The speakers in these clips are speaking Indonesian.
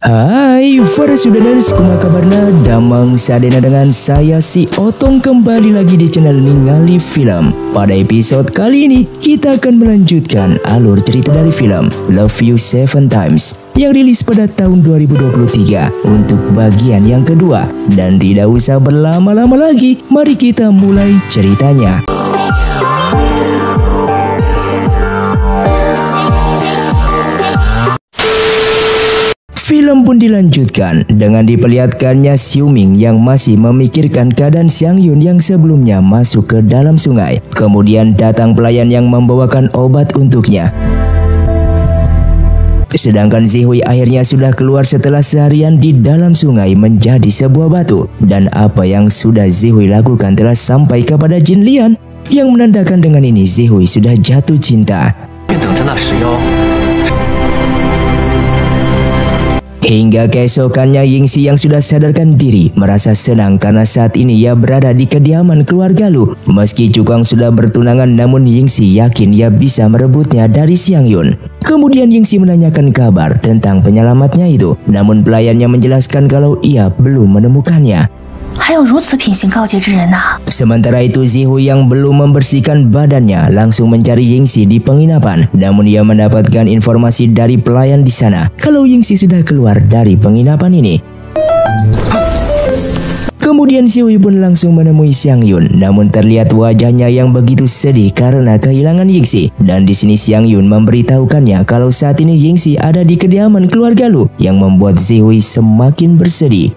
Hai para sudaners, kumaha kabarna? Damang sadena dengan saya si Otong kembali lagi di channel Ningali Film. Pada episode kali ini kita akan melanjutkan alur cerita dari film Love You 7 Times yang rilis pada tahun 2023 untuk bagian yang kedua. Dan tidak usah berlama-lama lagi, mari kita mulai ceritanya. Film pun dilanjutkan dengan diperlihatkannya Xiu Ming yang masih memikirkan keadaan Xiang Yun yang sebelumnya masuk ke dalam sungai. Kemudian datang pelayan yang membawakan obat untuknya. Sedangkan Zihui akhirnya sudah keluar setelah seharian di dalam sungai menjadi sebuah batu. Dan apa yang sudah Zihui lakukan telah sampai kepada Jin Lian, yang menandakan dengan ini Zihui sudah jatuh cinta. Hingga keesokannya Yingxi yang sudah sadarkan diri merasa senang karena saat ini ia berada di kediaman keluarga Lu. Meski Cukong sudah bertunangan, namun Yingxi yakin ia bisa merebutnya dari Xiang Yun. Kemudian Yingxi menanyakan kabar tentang penyelamatnya itu, namun pelayannya menjelaskan kalau ia belum menemukannya. Sementara itu Zihui yang belum membersihkan badannya langsung mencari Yingxi di penginapan. Namun ia mendapatkan informasi dari pelayan di sana kalau Yingxi sudah keluar dari penginapan ini. Kemudian Zihui pun langsung menemui Xiang Yun, namun terlihat wajahnya yang begitu sedih karena kehilangan Yingxi. Dan di sini Xiang Yun memberitahukannya kalau saat ini Yingxi ada di kediaman keluarga Lu, yang membuat Zihui semakin bersedih.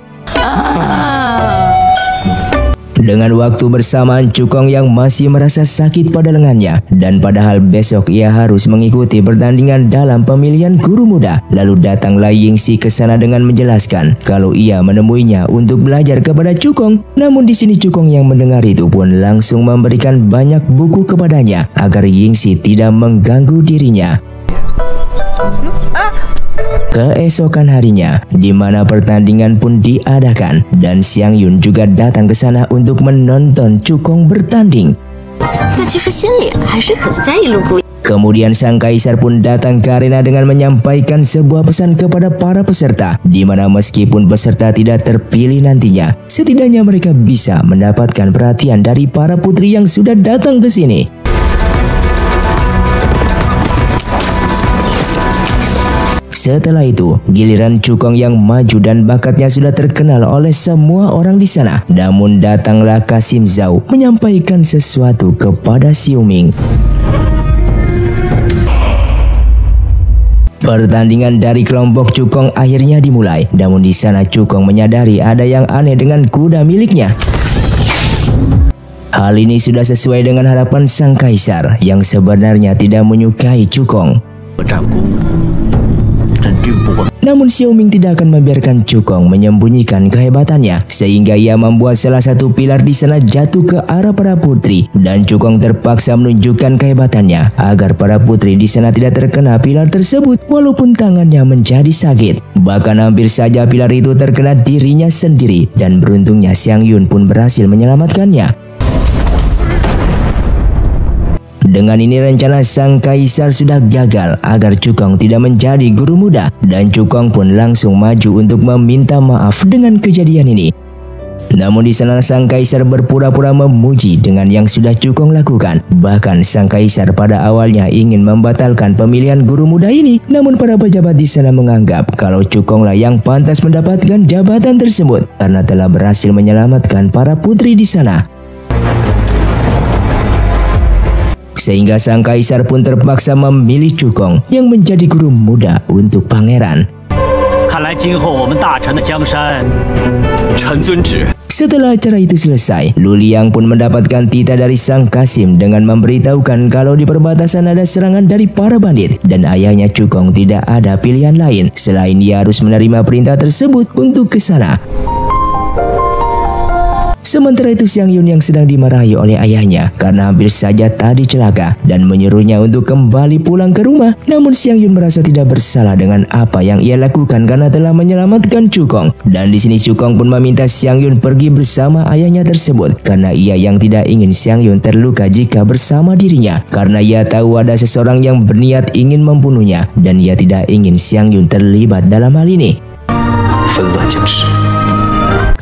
Dengan waktu bersamaan Cukong yang masih merasa sakit pada lengannya, dan padahal besok ia harus mengikuti pertandingan dalam pemilihan guru muda. Lalu datanglah Yingxi ke sana dengan menjelaskan kalau ia menemuinya untuk belajar kepada Cukong. Namun di sini Cukong yang mendengar itu pun langsung memberikan banyak buku kepadanya agar Yingxi tidak mengganggu dirinya. Keesokan harinya, di mana pertandingan pun diadakan, dan Xiang Yun juga datang ke sana untuk menonton Cukong bertanding. Kemudian sang kaisar pun datang ke arena dengan menyampaikan sebuah pesan kepada para peserta, di mana meskipun peserta tidak terpilih nantinya, setidaknya mereka bisa mendapatkan perhatian dari para putri yang sudah datang ke sini. Setelah itu, giliran Cukong yang maju dan bakatnya sudah terkenal oleh semua orang di sana. Namun datanglah Kasim Zhao menyampaikan sesuatu kepada Xiu Ming. Pertandingan dari kelompok Cukong akhirnya dimulai. Namun di sana Cukong menyadari ada yang aneh dengan kuda miliknya. Hal ini sudah sesuai dengan harapan sang kaisar yang sebenarnya tidak menyukai Cukong. Namun Xiao Ming tidak akan membiarkan Cukong menyembunyikan kehebatannya, sehingga ia membuat salah satu pilar di sana jatuh ke arah para putri, dan Cukong terpaksa menunjukkan kehebatannya agar para putri di sana tidak terkena pilar tersebut walaupun tangannya menjadi sakit. Bahkan hampir saja pilar itu terkena dirinya sendiri, dan beruntungnya Xiang Yun pun berhasil menyelamatkannya. Dengan ini rencana sang kaisar sudah gagal agar Cukong tidak menjadi guru muda, dan Cukong pun langsung maju untuk meminta maaf dengan kejadian ini. Namun di sana sang kaisar berpura-pura memuji dengan yang sudah Cukong lakukan. Bahkan sang kaisar pada awalnya ingin membatalkan pemilihan guru muda ini, namun para pejabat di sana menganggap kalau Cukonglah yang pantas mendapatkan jabatan tersebut karena telah berhasil menyelamatkan para putri di sana. Sehingga sang kaisar pun terpaksa memilih Cukong yang menjadi guru muda untuk pangeran. Setelah acara itu selesai, Lu Liang pun mendapatkan titah dari sang Kasim dengan memberitahukan kalau di perbatasan ada serangan dari para bandit, dan ayahnya Cukong tidak ada pilihan lain selain ia harus menerima perintah tersebut untuk ke sana. Sementara itu Xiang Yun yang sedang dimarahi oleh ayahnya karena hampir saja tadi celaka dan menyuruhnya untuk kembali pulang ke rumah. Namun Xiang Yun merasa tidak bersalah dengan apa yang ia lakukan karena telah menyelamatkan Cukong. Dan di sini Cukong pun meminta Xiang Yun pergi bersama ayahnya tersebut karena ia yang tidak ingin Xiang Yun terluka jika bersama dirinya, karena ia tahu ada seseorang yang berniat ingin membunuhnya dan ia tidak ingin Xiang Yun terlibat dalam hal ini.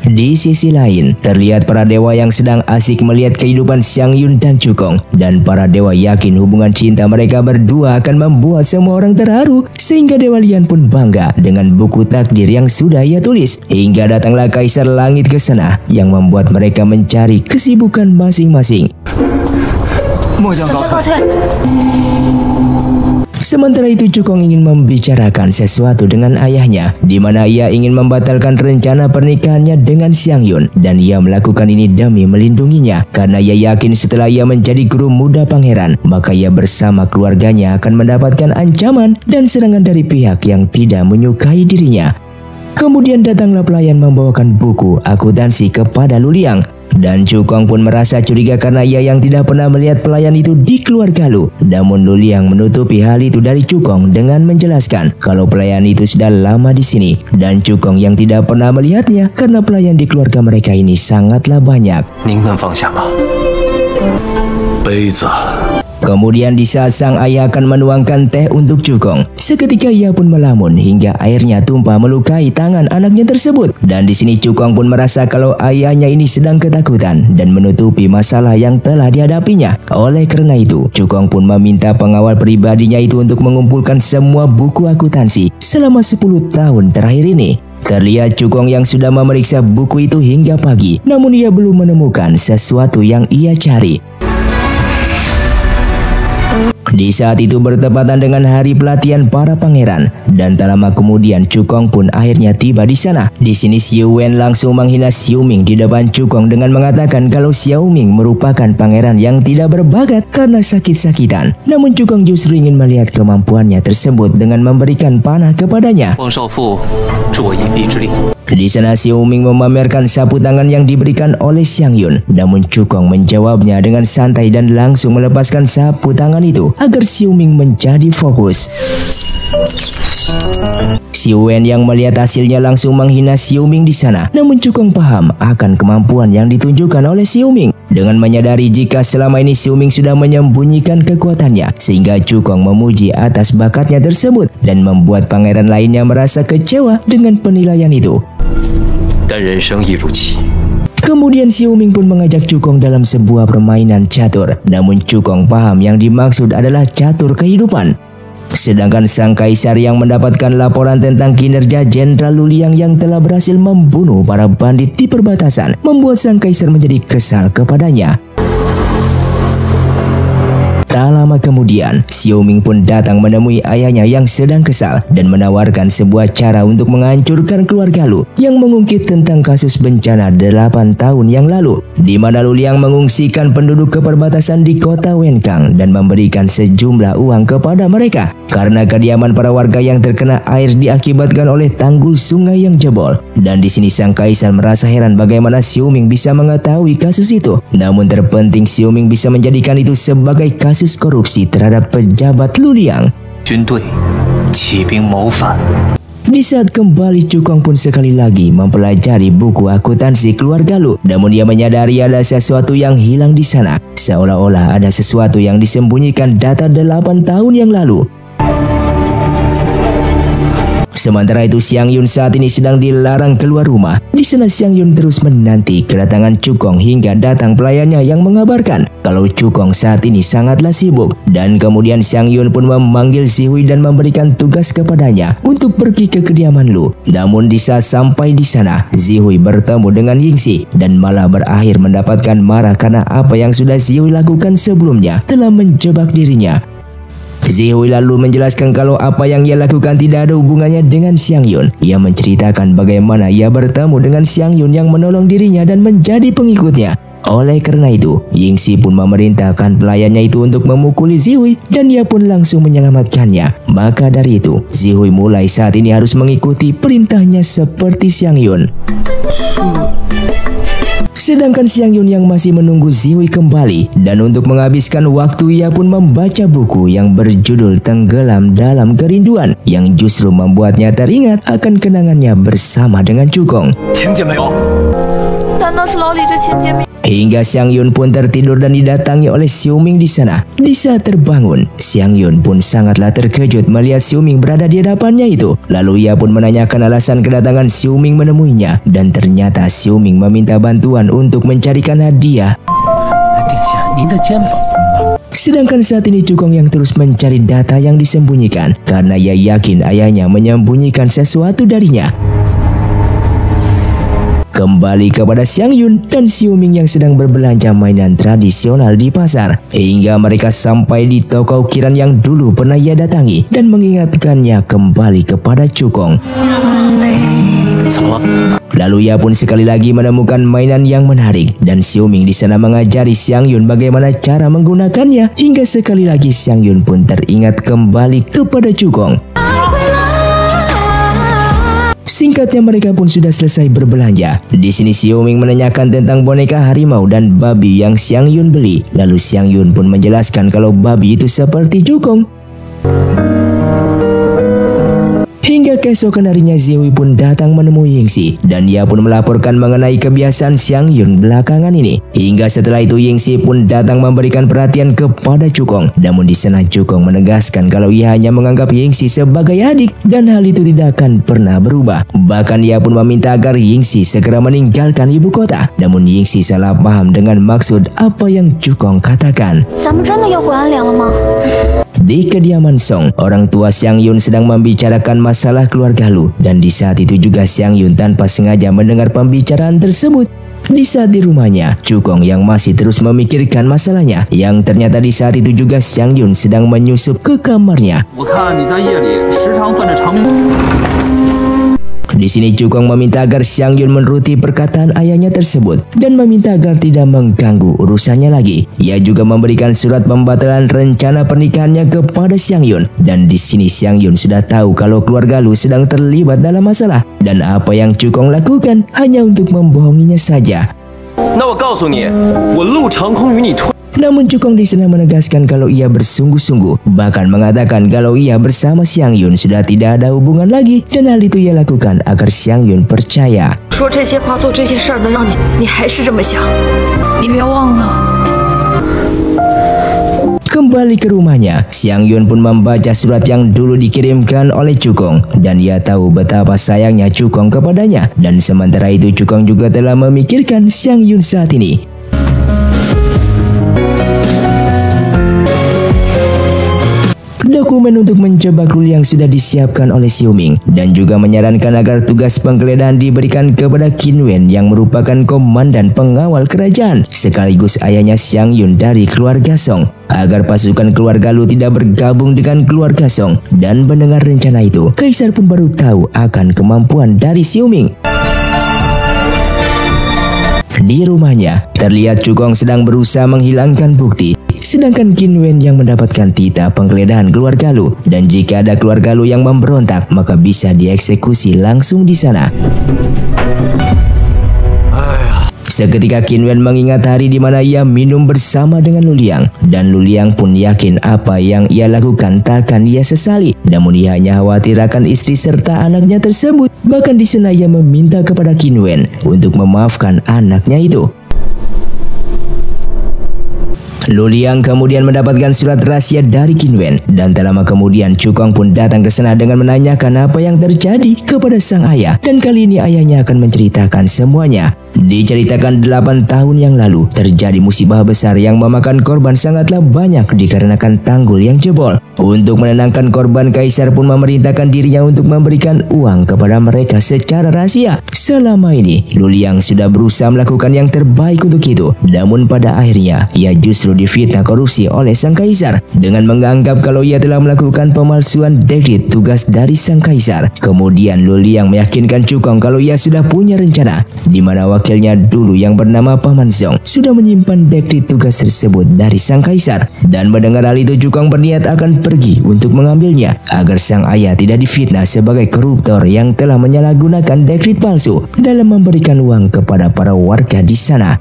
Di sisi lain, terlihat para dewa yang sedang asik melihat kehidupan Xiang Yun dan Cukong, dan para dewa yakin hubungan cinta mereka berdua akan membuat semua orang terharu, sehingga Dewa Lian pun bangga dengan buku takdir yang sudah ia tulis. Hingga datanglah Kaisar Langit ke sana yang membuat mereka mencari kesibukan masing-masing. Sementara itu Cukong ingin membicarakan sesuatu dengan ayahnya, di mana ia ingin membatalkan rencana pernikahannya dengan Xiang Yun, dan ia melakukan ini demi melindunginya karena ia yakin setelah ia menjadi guru muda pangeran, maka ia bersama keluarganya akan mendapatkan ancaman dan serangan dari pihak yang tidak menyukai dirinya. Kemudian datanglah pelayan membawakan buku akuntansi kepada Lu Liang. Dan Cukong pun merasa curiga karena ia yang tidak pernah melihat pelayan itu di keluarga Lu. Namun Lu Liang menutupi hal itu dari Cukong dengan menjelaskan kalau pelayan itu sudah lama di sini, dan Cukong yang tidak pernah melihatnya karena pelayan di keluarga mereka ini sangatlah banyak. Kemudian di saat sang ayah akan menuangkan teh untuk Cukong, seketika ia pun melamun hingga airnya tumpah melukai tangan anaknya tersebut. Dan di sini Cukong pun merasa kalau ayahnya ini sedang ketakutan dan menutupi masalah yang telah dihadapinya. Oleh karena itu, Cukong pun meminta pengawal pribadinya itu untuk mengumpulkan semua buku akuntansi selama 10 tahun terakhir ini. Terlihat Cukong yang sudah memeriksa buku itu hingga pagi, namun ia belum menemukan sesuatu yang ia cari. Di saat itu bertepatan dengan hari pelatihan para pangeran, dan tak lama kemudian Cukong pun akhirnya tiba di sana. Di sini Xiao Wen langsung menghina Xiao Ming di depan Cukong dengan mengatakan kalau Xiao Ming merupakan pangeran yang tidak berbakat karena sakit-sakitan. Namun Cukong justru ingin melihat kemampuannya tersebut dengan memberikan panah kepadanya. Di sana Xiao Ming memamerkan sapu tangan yang diberikan oleh Xiang Yun. Namun Cukong menjawabnya dengan santai dan langsung melepaskan sapu tangan itu agar Xiao Ming menjadi fokus. Xiao Wen yang melihat hasilnya langsung menghina Xiao Ming di sana. Namun Cukong paham akan kemampuan yang ditunjukkan oleh Xiao Ming. Dengan menyadari jika selama ini Xiao Ming sudah menyembunyikan kekuatannya, sehingga Cukong memuji atas bakatnya tersebut dan membuat pangeran lainnya merasa kecewa dengan penilaian itu. Kemudian Xiao Ming pun mengajak Cukong dalam sebuah permainan catur. Namun Cukong paham yang dimaksud adalah catur kehidupan. Sedangkan sang kaisar yang mendapatkan laporan tentang kinerja Jenderal Lu Liang yang telah berhasil membunuh para bandit di perbatasan, membuat sang kaisar menjadi kesal kepadanya. Tak lama kemudian, Xiao Ming pun datang menemui ayahnya yang sedang kesal dan menawarkan sebuah cara untuk menghancurkan keluarga Lu yang mengungkit tentang kasus bencana 8 tahun yang lalu, di mana Lu Liang mengungsikan penduduk ke perbatasan di kota Wenkang dan memberikan sejumlah uang kepada mereka karena kediaman para warga yang terkena air diakibatkan oleh tanggul sungai yang jebol. Dan di sini sang kaisar merasa heran bagaimana Xiao Ming bisa mengetahui kasus itu. Namun terpenting Xiao Ming bisa menjadikan itu sebagai kasus korupsi terhadap pejabat Lu Liang. Di saat kembali Cukong pun sekali lagi mempelajari buku akuntansi keluarga Lu. Namun dia menyadari ada sesuatu yang hilang di sana. Seolah-olah ada sesuatu yang disembunyikan data 8 tahun yang lalu. Sementara itu Xiang Yun saat ini sedang dilarang keluar rumah. Di sana Xiang Yun terus menanti kedatangan Cukong hingga datang pelayannya yang mengabarkan kalau Cukong saat ini sangatlah sibuk. Dan kemudian Xiang Yun pun memanggil Zihui dan memberikan tugas kepadanya untuk pergi ke kediaman Lu. Namun di saat sampai di sana, Zihui bertemu dengan Yingxi dan malah berakhir mendapatkan marah karena apa yang sudah Zihui lakukan sebelumnya telah menjebak dirinya. Zihui lalu menjelaskan kalau apa yang ia lakukan tidak ada hubungannya dengan Xiang Yun. Ia menceritakan bagaimana ia bertemu dengan Xiang Yun yang menolong dirinya dan menjadi pengikutnya. Oleh karena itu, Yingxi pun memerintahkan pelayannya itu untuk memukuli Zihui dan ia pun langsung menyelamatkannya. Maka dari itu, Zihui mulai saat ini harus mengikuti perintahnya seperti Xiang Yun. Sedangkan Xiang Yun yang masih menunggu Zihui kembali, dan untuk menghabiskan waktu ia pun membaca buku yang berjudul Tenggelam Dalam Kerinduan yang justru membuatnya teringat akan kenangannya bersama dengan Cukong. Hingga Xiang Yun pun tertidur dan didatangi oleh Xiu Ming di sana. Di saat terbangun, Xiang Yun pun sangatlah terkejut melihat Xiu Ming berada di hadapannya itu. Lalu ia pun menanyakan alasan kedatangan Xiu Ming menemuinya, dan ternyata Xiu Ming meminta bantuan untuk mencarikan hadiah. Sedangkan saat ini Cukong yang terus mencari data yang disembunyikan karena ia yakin ayahnya menyembunyikan sesuatu darinya. Kembali kepada Xiang Yun dan Xiu Ming yang sedang berbelanja mainan tradisional di pasar, hingga mereka sampai di toko ukiran yang dulu pernah ia datangi dan mengingatkannya kembali kepada Cukong. Lalu ia pun sekali lagi menemukan mainan yang menarik, dan Xiu Ming di sana mengajari Xiang Yun bagaimana cara menggunakannya, hingga sekali lagi Xiang Yun pun teringat kembali kepada Cukong. Singkatnya mereka pun sudah selesai berbelanja. Di sini Xiu Ming menanyakan tentang boneka harimau dan babi yang Xiang Yun beli. Lalu Xiang Yun pun menjelaskan kalau babi itu seperti Cukong. Hingga keesokan harinya Zihui pun datang menemui Yingxi, dan ia pun melaporkan mengenai kebiasaan Xiang Yun belakangan ini. Hingga setelah itu Yingxi pun datang memberikan perhatian kepada Cukong. Namun di sana Cukong menegaskan kalau ia hanya menganggap Yingxi sebagai adik, dan hal itu tidak akan pernah berubah. Bahkan ia pun meminta agar Yingxi segera meninggalkan ibu kota. Namun Yingxi salah paham dengan maksud apa yang Cukong katakan. Di kediaman Song, orang tua Xiang Yun sedang membicarakan masalah keluarga Lu, dan di saat itu juga Xiang Yun tanpa sengaja mendengar pembicaraan tersebut. Di saat di rumahnya, Cukong yang masih terus memikirkan masalahnya, yang ternyata di saat itu juga Xiang Yun sedang menyusup ke kamarnya. Di sini Cukong meminta agar Xiang Yun menuruti perkataan ayahnya tersebut dan meminta agar tidak mengganggu urusannya lagi. Ia juga memberikan surat pembatalan rencana pernikahannya kepada Xiang Yun, dan di sini Xiang Yun sudah tahu kalau keluarga Lu sedang terlibat dalam masalah, dan apa yang Cukong lakukan hanya untuk membohonginya saja. Namun Cukong di sana menegaskan kalau ia bersungguh-sungguh, bahkan mengatakan kalau ia bersama Xiang Yun sudah tidak ada hubungan lagi, dan hal itu ia lakukan agar Xiang Yun percaya. Kembali ke rumahnya, Xiang Yun pun membaca surat yang dulu dikirimkan oleh Cukong, dan ia tahu betapa sayangnya Cukong kepadanya, dan sementara itu Cukong juga telah memikirkan Xiang Yun saat ini. Dokumen untuk menjebak Lu yang sudah disiapkan oleh Xiu Ming, dan juga menyarankan agar tugas penggeledahan diberikan kepada Qin Wen yang merupakan komandan pengawal kerajaan sekaligus ayahnya Xiang Yun dari keluarga Song, agar pasukan keluarga Lu tidak bergabung dengan keluarga Song. Dan mendengar rencana itu, Kaisar pun baru tahu akan kemampuan dari Xiu Ming. Di rumahnya, terlihat Cukong sedang berusaha menghilangkan bukti, sedangkan Qin Wen yang mendapatkan titah penggeledahan keluarga Lu, dan jika ada keluarga Lu yang memberontak, maka bisa dieksekusi langsung di sana. Seketika Qin Wen mengingat hari di mana ia minum bersama dengan Lu Liang, dan Lu Liang pun yakin apa yang ia lakukan takkan ia sesali. Namun ia hanya khawatir akan istri serta anaknya tersebut. Bahkan di sana ia meminta kepada Qin Wen untuk memaafkan anaknya itu. Lu Liang kemudian mendapatkan surat rahasia dari Qin Wen, dan tak lama kemudian Cukong pun datang ke sana dengan menanyakan apa yang terjadi kepada sang ayah, dan kali ini ayahnya akan menceritakan semuanya. Diceritakan 8 tahun yang lalu terjadi musibah besar yang memakan korban sangatlah banyak dikarenakan tanggul yang jebol. Untuk menenangkan korban, Kaisar pun memerintahkan dirinya untuk memberikan uang kepada mereka secara rahasia. Selama ini Lu Liang sudah berusaha melakukan yang terbaik untuk itu, namun pada akhirnya ia justru difitnah korupsi oleh sang Kaisar dengan menganggap kalau ia telah melakukan pemalsuan dekret tugas dari sang Kaisar. Kemudian Lu Liang meyakinkan Cukong kalau ia sudah punya rencana, di mana wakilnya dulu yang bernama Paman Song sudah menyimpan dekret tugas tersebut dari sang Kaisar. Dan mendengar hal itu, Cukong berniat akan pergi untuk mengambilnya agar sang ayah tidak difitnah sebagai koruptor yang telah menyalahgunakan dekret palsu dalam memberikan uang kepada para warga di sana.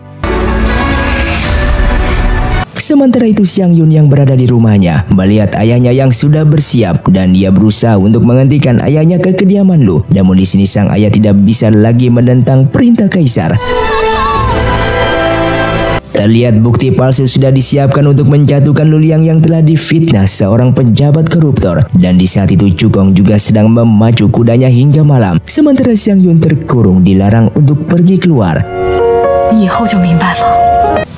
Sementara itu Xiang Yun yang berada di rumahnya melihat ayahnya yang sudah bersiap dan dia berusaha untuk menghentikan ayahnya ke kediaman Lu. Namun di sini sang ayah tidak bisa lagi menentang perintah kaisar. Terlihat bukti palsu sudah disiapkan untuk menjatuhkan Lu Liang yang telah difitnah seorang pejabat koruptor. Dan di saat itu Cukong juga sedang memacu kudanya hingga malam. Sementara Xiang Yun terkurung dilarang untuk pergi keluar.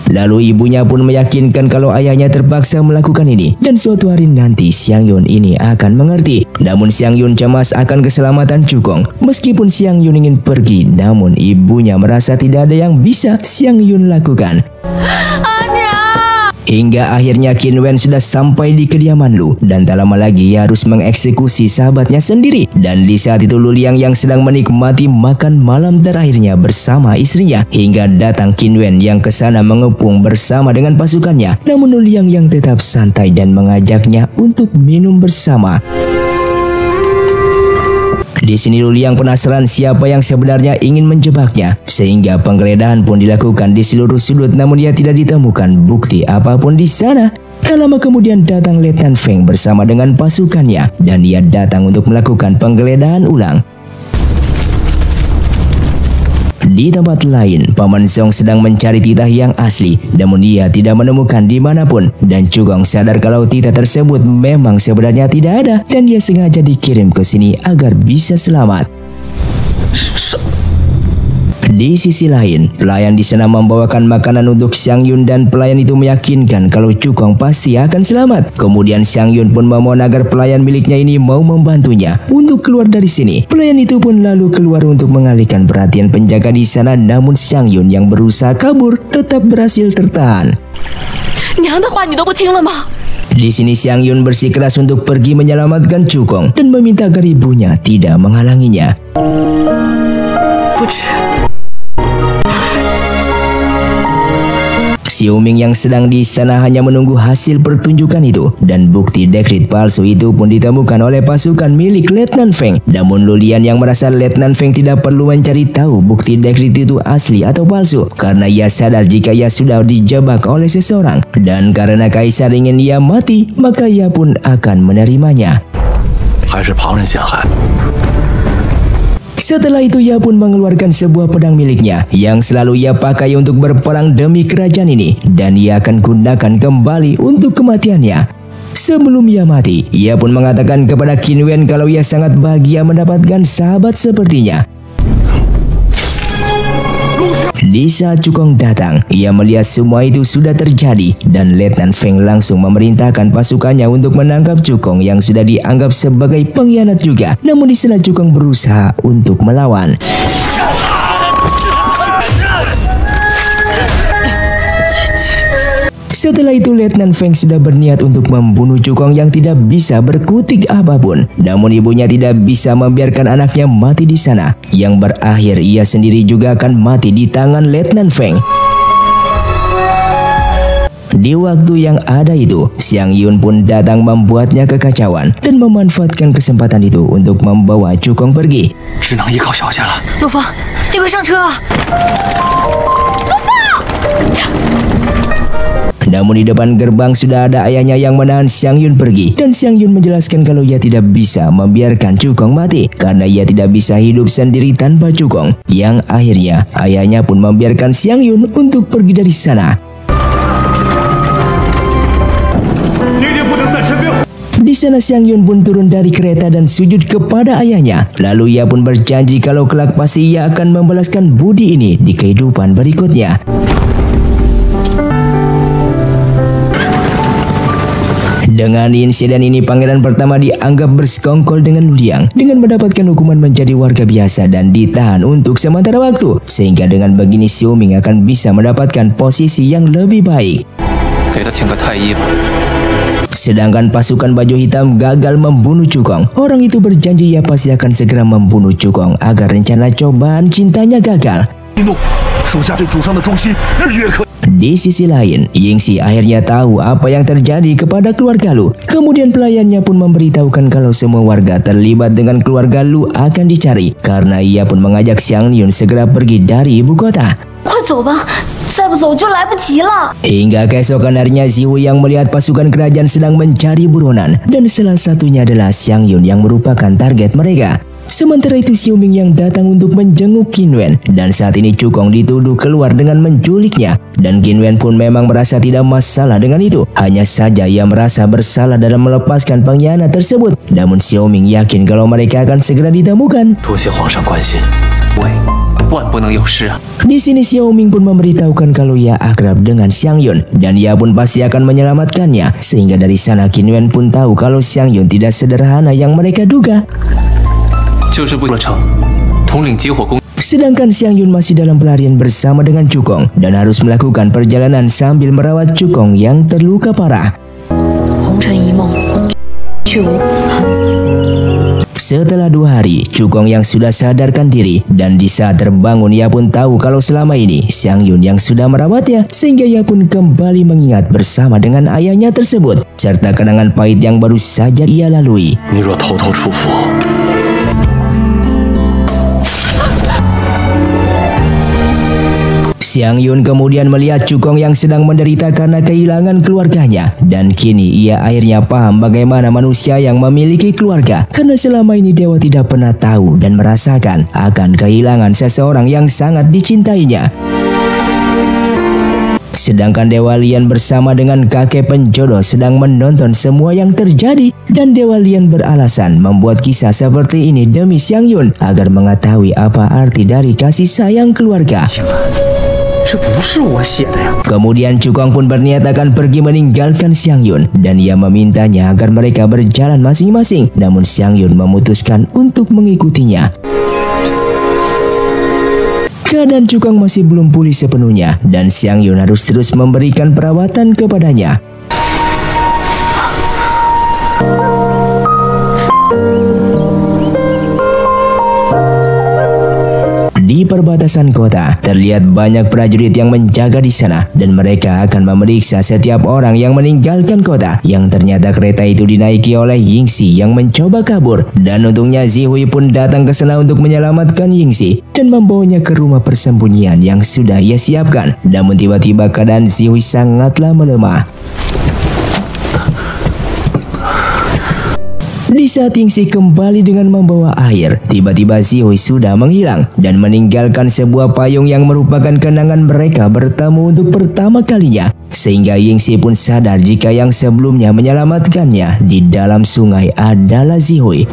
Lalu ibunya pun meyakinkan kalau ayahnya terpaksa melakukan ini. Dan suatu hari nanti Xiang Yun ini akan mengerti. Namun Xiang Yun cemas akan keselamatan Cukong. Meskipun Xiang Yun ingin pergi, namun ibunya merasa tidak ada yang bisa Xiang Yun lakukan. Hingga akhirnya Qin Wen sudah sampai di kediaman Lu dan tak lama lagi ia harus mengeksekusi sahabatnya sendiri. Dan di saat itu Lu Liang yang sedang menikmati makan malam terakhirnya bersama istrinya hingga datang Qin Wen yang kesana mengepung bersama dengan pasukannya. Namun Lu Liang yang tetap santai dan mengajaknya untuk minum bersama. Di sini Lu Liang penasaran siapa yang sebenarnya ingin menjebaknya, sehingga penggeledahan pun dilakukan di seluruh sudut, namun ia tidak ditemukan bukti apapun di sana. Tak lama kemudian datang Letnan Feng bersama dengan pasukannya, dan ia datang untuk melakukan penggeledahan ulang. Di tempat lain, Paman Song sedang mencari titah yang asli, namun ia tidak menemukan dimanapun. Dan Cukong sadar kalau titah tersebut memang sebenarnya tidak ada, dan dia sengaja dikirim ke sini agar bisa selamat. Di sisi lain, pelayan di sana membawakan makanan untuk Xiang Yun dan pelayan itu meyakinkan kalau Cukong pasti akan selamat. Kemudian Xiang Yun pun memohon agar pelayan miliknya ini mau membantunya untuk keluar dari sini. Pelayan itu pun lalu keluar untuk mengalihkan perhatian penjaga di sana, namun Xiang Yun yang berusaha kabur tetap berhasil tertahan. Di sini Xiang Yun bersikeras untuk pergi menyelamatkan Cukong dan meminta agar ibunya tidak menghalanginya. Xiao Ming yang sedang di istana hanya menunggu hasil pertunjukan itu, dan bukti dekret palsu itu pun ditemukan oleh pasukan milik Letnan Feng. Namun Lu Lian yang merasa Letnan Feng tidak perlu mencari tahu bukti dekret itu asli atau palsu, karena ia sadar jika ia sudah dijebak oleh seseorang, dan karena kaisar ingin ia mati, maka ia pun akan menerimanya. Setelah itu ia pun mengeluarkan sebuah pedang miliknya yang selalu ia pakai untuk berperang demi kerajaan ini, dan ia akan gunakan kembali untuk kematiannya. Sebelum ia mati, ia pun mengatakan kepada Qin Wen kalau ia sangat bahagia mendapatkan sahabat sepertinya. Di saat Cukong datang, ia melihat semua itu sudah terjadi, dan Letnan Feng langsung memerintahkan pasukannya untuk menangkap Cukong yang sudah dianggap sebagai pengkhianat juga. Namun di sana Cukong berusaha untuk melawan. Setelah itu Letnan Feng sudah berniat untuk membunuh Cukong yang tidak bisa berkutik apapun. Namun ibunya tidak bisa membiarkan anaknya mati di sana, yang berakhir ia sendiri juga akan mati di tangan Letnan Feng. Di waktu yang ada itu, Xiang Yun pun datang membuatnya kekacauan dan memanfaatkan kesempatan itu untuk membawa Cukong pergi. Lu Feng,你快上车啊！ Namun di depan gerbang sudah ada ayahnya yang menahan Xiang Yun pergi, dan Xiang Yun menjelaskan kalau ia tidak bisa membiarkan Cukong mati karena ia tidak bisa hidup sendiri tanpa Cukong. Yang akhirnya ayahnya pun membiarkan Xiang Yun untuk pergi dari sana. Di sana Xiang Yun pun turun dari kereta dan sujud kepada ayahnya. Lalu ia pun berjanji kalau kelak pasti ia akan membalaskan budi ini di kehidupan berikutnya. Dengan insiden ini, pangeran pertama dianggap bersekongkol dengan Lu Liang dengan mendapatkan hukuman menjadi warga biasa dan ditahan untuk sementara waktu, sehingga dengan begini Xiao Ming akan bisa mendapatkan posisi yang lebih baik. Sedangkan pasukan baju hitam gagal membunuh Cukong. Orang itu berjanji ia pasti akan segera membunuh Cukong agar rencana cobaan cintanya gagal. Di sisi lain, Yingxi akhirnya tahu apa yang terjadi kepada keluarga Lu. Kemudian pelayannya pun memberitahukan kalau semua warga terlibat dengan keluarga Lu akan dicari. Karena ia pun mengajak Xiang Yun segera pergi dari ibu kota. Hingga keesokan harinya, Zihui yang melihat pasukan kerajaan sedang mencari buronan, dan salah satunya adalah Xiang Yun yang merupakan target mereka. Sementara itu Xiaoming yang datang untuk menjenguk Qin Wen, dan saat ini Cukong dituduh keluar dengan menculiknya, dan Qin Wen pun memang merasa tidak masalah dengan itu. Hanya saja ia merasa bersalah dalam melepaskan pengkhianat tersebut. Namun Xiaoming yakin kalau mereka akan segera ditemukan. Di sini Xiaoming pun memberitahukan kalau ia akrab dengan Xiang Yun dan ia pun pasti akan menyelamatkannya. Sehingga dari sana Qin Wen pun tahu kalau Xiang Yun tidak sederhana yang mereka duga. Sedangkan Xiang Yun masih dalam pelarian bersama dengan Cukong dan harus melakukan perjalanan sambil merawat Cukong yang terluka parah. Setelah 2 hari, Cukong yang sudah sadarkan diri dan di saat terbangun ia pun tahu kalau selama ini Xiang Yun yang sudah merawatnya, sehingga ia pun kembali mengingat bersama dengan ayahnya tersebut serta kenangan pahit yang baru saja ia lalui. Xiang Yun kemudian melihat Cukong yang sedang menderita karena kehilangan keluarganya, dan kini ia akhirnya paham bagaimana manusia yang memiliki keluarga, karena selama ini Dewa tidak pernah tahu dan merasakan akan kehilangan seseorang yang sangat dicintainya. Sedangkan Dewa Lian bersama dengan kakek penjodoh sedang menonton semua yang terjadi, dan Dewa Lian beralasan membuat kisah seperti ini demi Xiang Yun agar mengetahui apa arti dari kasih sayang keluarga. Kemudian Cukong pun berniat akan pergi meninggalkan Xiang Yun dan ia memintanya agar mereka berjalan masing-masing. Namun Xiang Yun memutuskan untuk mengikutinya. Keadaan Cukong masih belum pulih sepenuhnya dan Xiang Yun harus terus memberikan perawatan kepadanya. Di perbatasan kota, terlihat banyak prajurit yang menjaga di sana dan mereka akan memeriksa setiap orang yang meninggalkan kota. Yang ternyata kereta itu dinaiki oleh Yingxi yang mencoba kabur, dan untungnya Zihui pun datang ke sana untuk menyelamatkan Yingxi dan membawanya ke rumah persembunyian yang sudah ia siapkan. Namun tiba-tiba keadaan Zihui sangatlah melemah. Di saat Yingxi kembali dengan membawa air, tiba-tiba Zihui sudah menghilang dan meninggalkan sebuah payung yang merupakan kenangan mereka bertemu untuk pertama kalinya. Sehingga Yingxi pun sadar jika yang sebelumnya menyelamatkannya di dalam sungai adalah Zihui.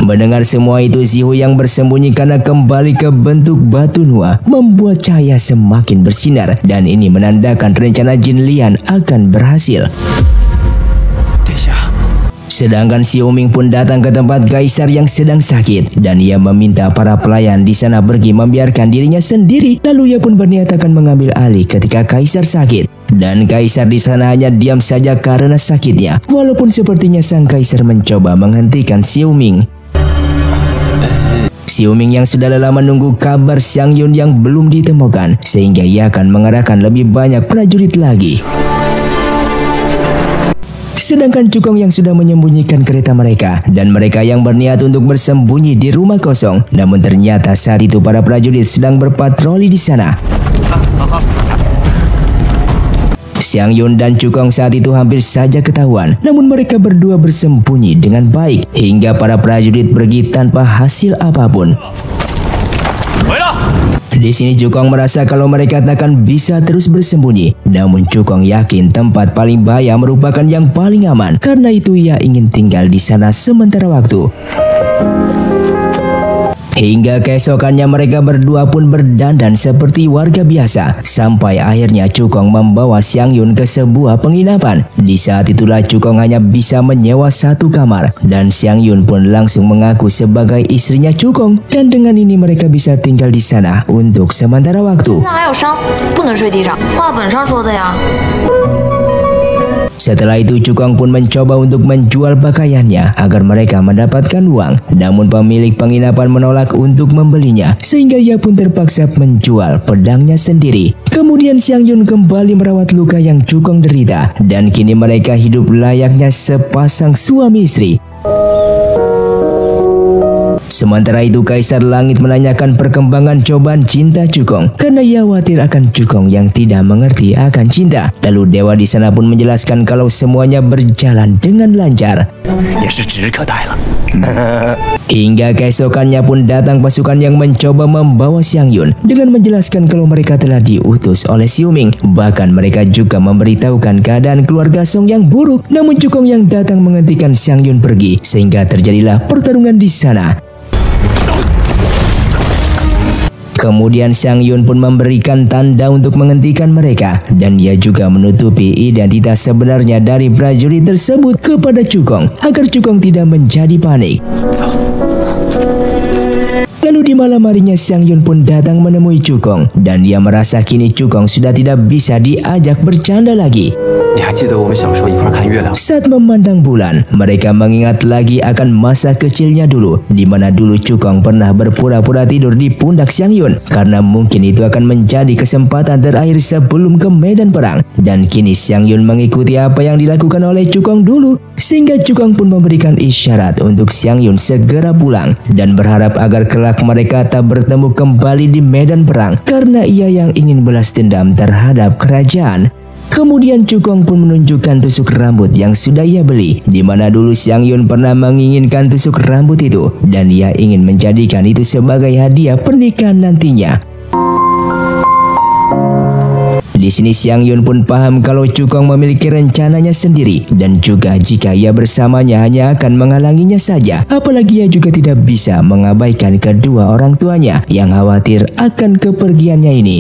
Mendengar semua itu, Zihui yang bersembunyi karena kembali ke bentuk batu Nua membuat cahaya semakin bersinar, dan ini menandakan rencana Jin Lian akan berhasil. Sedangkan Xiaoming pun datang ke tempat kaisar yang sedang sakit dan ia meminta para pelayan di sana pergi membiarkan dirinya sendiri. Lalu ia pun berniat akan mengambil alih ketika kaisar sakit. Dan kaisar di sana hanya diam saja karena sakitnya, walaupun sepertinya sang kaisar mencoba menghentikan Xiaoming. Xiaoming yang sudah lelah menunggu kabar Xiang Yun yang belum ditemukan, sehingga ia akan mengerahkan lebih banyak prajurit lagi. Sedangkan Cukong yang sudah menyembunyikan kereta mereka dan mereka yang berniat untuk bersembunyi di rumah kosong. Namun ternyata saat itu para prajurit sedang berpatroli di sana. Xiang Yun dan Cukong saat itu hampir saja ketahuan, namun mereka berdua bersembunyi dengan baik hingga para prajurit pergi tanpa hasil apapun. Di sini Cukong merasa kalau mereka takkan bisa terus bersembunyi. Namun Cukong yakin tempat paling bahaya merupakan yang paling aman. Karena itu ia ingin tinggal di sana sementara waktu. Hingga keesokannya mereka berdua pun berdandan seperti warga biasa. Sampai akhirnya Cukong membawa Xiang Yun ke sebuah penginapan. Di saat itulah Cukong hanya bisa menyewa satu kamar. Dan Xiang Yun pun langsung mengaku sebagai istrinya Cukong. Dan dengan ini mereka bisa tinggal di sana untuk sementara waktu. Setelah itu Cukong pun mencoba untuk menjual pakaiannya agar mereka mendapatkan uang. Namun pemilik penginapan menolak untuk membelinya sehingga ia pun terpaksa menjual pedangnya sendiri. Kemudian Xiang Yun kembali merawat luka yang Cukong derita dan kini mereka hidup layaknya sepasang suami istri. Sementara itu Kaisar Langit menanyakan perkembangan cobaan cinta Cukong karena ia khawatir akan Cukong yang tidak mengerti akan cinta. Lalu dewa di sana pun menjelaskan kalau semuanya berjalan dengan lancar. Hingga keesokannya pun datang pasukan yang mencoba membawa Xiang Yun dengan menjelaskan kalau mereka telah diutus oleh Xiu Ming. Bahkan mereka juga memberitahukan keadaan keluarga Song yang buruk. Namun Cukong yang datang menghentikan Xiang Yun pergi sehingga terjadilah pertarungan di sana. Kemudian Xiang Yun pun memberikan tanda untuk menghentikan mereka dan ia juga menutupi identitas sebenarnya dari prajurit tersebut kepada Cukong agar Cukong tidak menjadi panik. Lalu di malam harinya Xiang Yun pun datang menemui Cukong dan dia merasa kini Cukong sudah tidak bisa diajak bercanda lagi. Saat memandang bulan, mereka mengingat lagi akan masa kecilnya dulu, di mana dulu Cukong pernah berpura-pura tidur di pundak Xiang Yun karena mungkin itu akan menjadi kesempatan terakhir sebelum ke medan perang. Dan kini Xiang Yun mengikuti apa yang dilakukan oleh Cukong dulu, sehingga Cukong pun memberikan isyarat untuk Xiang Yun segera pulang dan berharap agar kelak mereka tak bertemu kembali di medan perang karena ia yang ingin balas dendam terhadap kerajaan. Kemudian Cukong pun menunjukkan tusuk rambut yang sudah ia beli, di mana dulu Xiang Yun pernah menginginkan tusuk rambut itu dan ia ingin menjadikan itu sebagai hadiah pernikahan nantinya. Di sini Xiang Yun pun paham kalau Cukong memiliki rencananya sendiri dan juga jika ia bersamanya hanya akan menghalanginya saja. Apalagi ia juga tidak bisa mengabaikan kedua orang tuanya yang khawatir akan kepergiannya ini.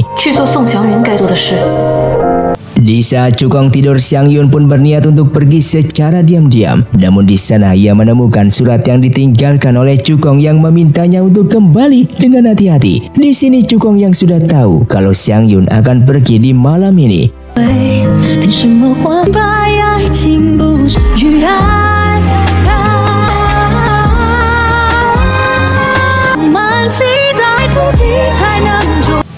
Di saat Cukong tidur, Xiang Yun pun berniat untuk pergi secara diam-diam. Namun di sana ia menemukan surat yang ditinggalkan oleh Cukong yang memintanya untuk kembali dengan hati-hati. Di sini Cukong yang sudah tahu kalau Xiang Yun akan pergi di malam ini.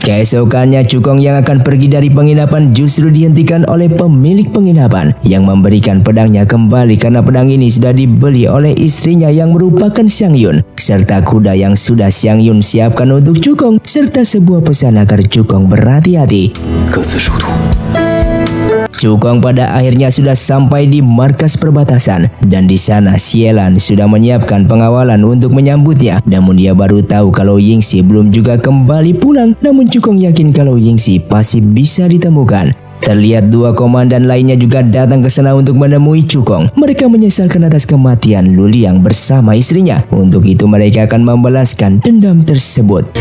Keesokannya Cukong yang akan pergi dari penginapan justru dihentikan oleh pemilik penginapan yang memberikan pedangnya kembali karena pedang ini sudah dibeli oleh istrinya yang merupakan Xiang Yun, serta kuda yang sudah Xiang Yun siapkan untuk Cukong, serta sebuah pesan agar Cukong berhati-hati. Cukong pada akhirnya sudah sampai di markas perbatasan dan di sana Xielan sudah menyiapkan pengawalan untuk menyambutnya. Namun dia baru tahu kalau Yingxi belum juga kembali pulang. Namun Cukong yakin kalau Yingxi pasti bisa ditemukan. Terlihat dua komandan lainnya juga datang ke sana untuk menemui Cukong. Mereka menyesalkan atas kematian Lu Liang bersama istrinya. Untuk itu mereka akan membalaskan dendam tersebut.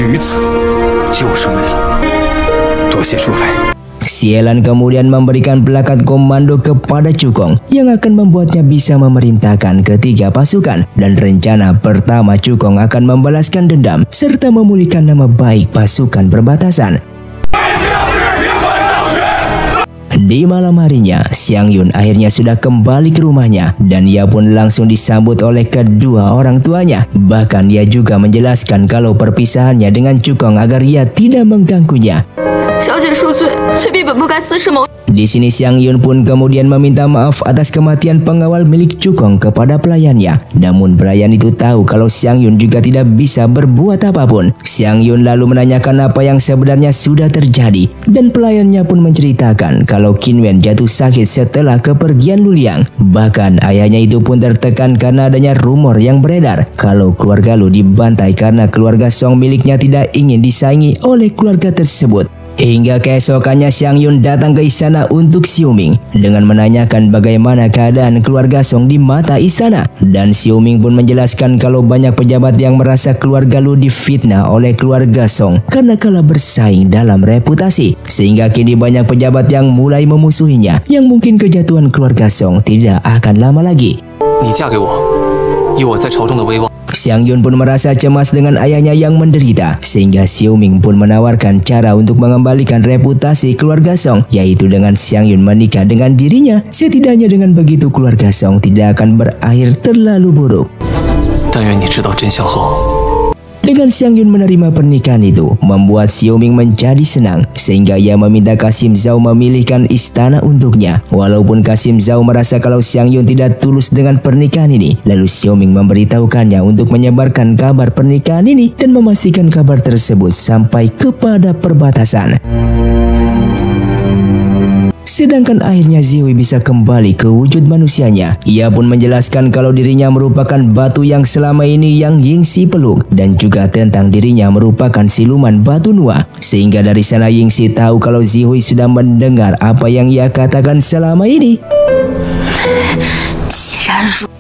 Xielan kemudian memberikan plakat komando kepada Cukong yang akan membuatnya bisa memerintahkan ketiga pasukan, dan rencana pertama Cukong akan membalaskan dendam serta memulihkan nama baik pasukan perbatasan. Di malam harinya, Xiang Yun akhirnya sudah kembali ke rumahnya dan ia pun langsung disambut oleh kedua orang tuanya. Bahkan ia juga menjelaskan kalau perpisahannya dengan Cukong agar ia tidak mengganggunya. Di sini Xiang Yun pun kemudian meminta maaf atas kematian pengawal milik Cukong kepada pelayannya. Namun pelayan itu tahu kalau Xiang Yun juga tidak bisa berbuat apapun. Xiang Yun lalu menanyakan apa yang sebenarnya sudah terjadi dan pelayannya pun menceritakan kalau Qin Wen jatuh sakit setelah kepergian Lu Liang. Bahkan ayahnya itu pun tertekan karena adanya rumor yang beredar kalau keluarga Lu dibantai karena keluarga Song miliknya tidak ingin disaingi oleh keluarga tersebut. Hingga keesokannya Xiang Yun datang ke istana untuk Xiu Ming dengan menanyakan bagaimana keadaan keluarga Song di mata istana. Dan Xiu Ming pun menjelaskan kalau banyak pejabat yang merasa keluarga Lu difitnah oleh keluarga Song karena kalah bersaing dalam reputasi. Sehingga kini banyak pejabat yang mulai memusuhinya, yang mungkin kejatuhan keluarga Song tidak akan lama lagi. 以我在朝中的威望。 Xiang Yun pun merasa cemas dengan ayahnya yang menderita, sehingga Xiao Ming pun menawarkan cara untuk mengembalikan reputasi keluarga Song, yaitu dengan Xiang Yun menikah dengan dirinya. Setidaknya dengan begitu keluarga Song tidak akan berakhir terlalu buruk. 但愿你知道真相后。 Dengan Xiang Yun menerima pernikahan itu, membuat Xiao Ming menjadi senang, sehingga ia meminta Kasim Zhao memilihkan istana untuknya. Walaupun Kasim Zhao merasa kalau Xiang Yun tidak tulus dengan pernikahan ini, lalu Xiao Ming memberitahukannya untuk menyebarkan kabar pernikahan ini dan memastikan kabar tersebut sampai kepada perbatasan. Sedangkan akhirnya Zihui bisa kembali ke wujud manusianya. Ia pun menjelaskan kalau dirinya merupakan batu yang selama ini Yang Yingxi peluk, dan juga tentang dirinya merupakan siluman batu Nua. Sehingga dari sana Yingxi tahu kalau Zihui sudah mendengar apa yang ia katakan selama ini.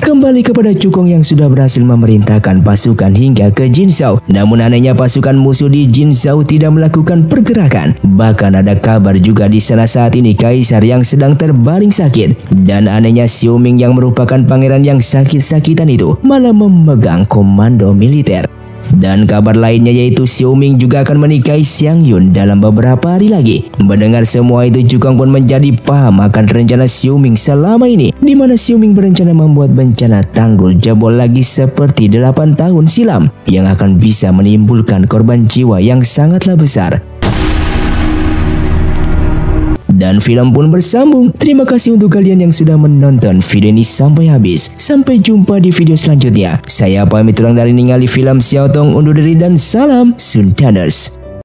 Kembali kepada Cukong yang sudah berhasil memerintahkan pasukan hingga ke Jinzhou. Namun anehnya pasukan musuh di Jinzhou tidak melakukan pergerakan. Bahkan ada kabar juga di sana saat ini Kaisar yang sedang terbaring sakit. Dan anehnya Xiao Ming yang merupakan pangeran yang sakit-sakitan itu malah memegang komando militer. Dan kabar lainnya yaitu Xiao Ming juga akan menikahi Xiang Yun dalam beberapa hari lagi. Mendengar semua itu, Cukong pun menjadi paham akan rencana Xiao Ming selama ini, di mana Xiao Ming berencana membuat bencana tanggul jebol lagi seperti 8 tahun silam yang akan bisa menimbulkan korban jiwa yang sangatlah besar. Dan film pun bersambung. Terima kasih untuk kalian yang sudah menonton video ini sampai habis. Sampai jumpa di video selanjutnya. Saya pamit turang dari ningali film Xiao Tong undur diri dan salam Sundaners.